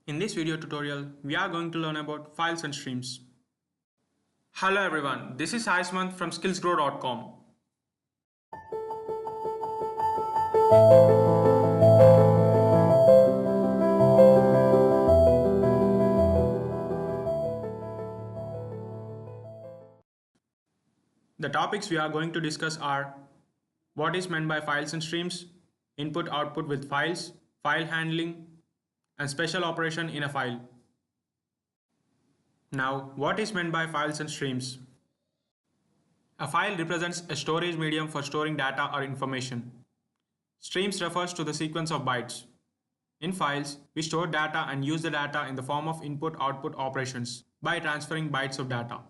In this video tutorial, we are going to learn about files and streams. Hello everyone, this is Aismant from skillsgrow.com. The topics we are going to discuss are what is meant by files and streams, input-output with files, file handling, and special operation in a file. Now, what is meant by files and streams? A file represents a storage medium for storing data or information. Streams refers to the sequence of bytes. In files, we store data and use the data in the form of input-output operations by transferring bytes of data.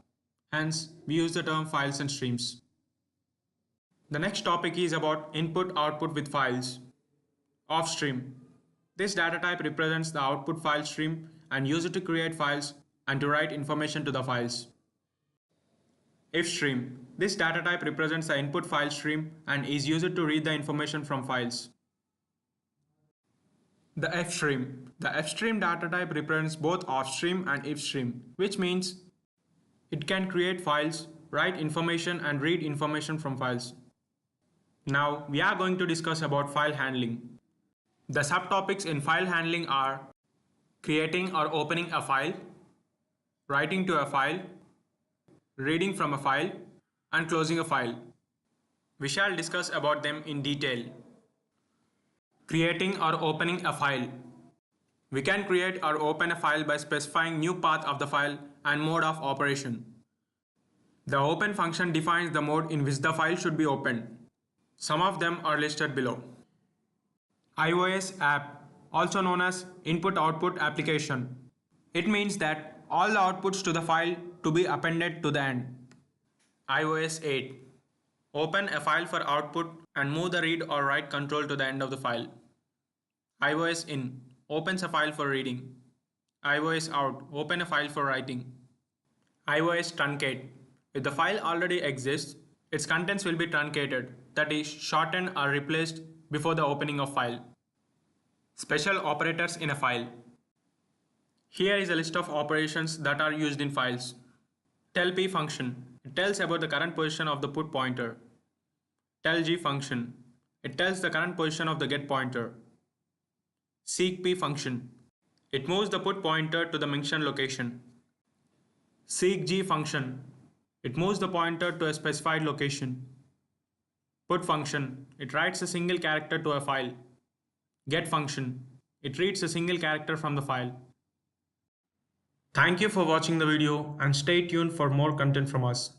Hence, we use the term files and streams. The next topic is about input-output with files. Offstream. This data type represents the output file stream and use it to create files and to write information to the files. If stream. This data type represents the input file stream and is used to read the information from files. The F stream. The F stream data type represents both offstream and if stream, which means it can create files, write information and read information from files. Now we are going to discuss about file handling. The subtopics in file handling are creating or opening a file, writing to a file, reading from a file, and closing a file. We shall discuss about them in detail. Creating or opening a file. We can create or open a file by specifying new path of the file and mode of operation. The open function defines the mode in which the file should be opened. Some of them are listed below. iOS app, also known as input-output application. It means that all the outputs to the file to be appended to the end. iOS 8. Open a file for output and move the read or write control to the end of the file. iOS in. Opens a file for reading. iOS out. Open a file for writing. iOS truncate. If the file already exists, its contents will be truncated, that is, shortened or replaced before the opening of file. Special operators in a file. Here is a list of operations that are used in files. Tellp function. It tells about the current position of the put pointer. Tellg function. It tells the current position of the get pointer. Seekp function. It moves the put pointer to the mentioned location. Seekg function. It moves the pointer to a specified location. Put function. It writes a single character to a file. Get function. It reads a single character from the file. Thank you for watching the video and stay tuned for more content from us.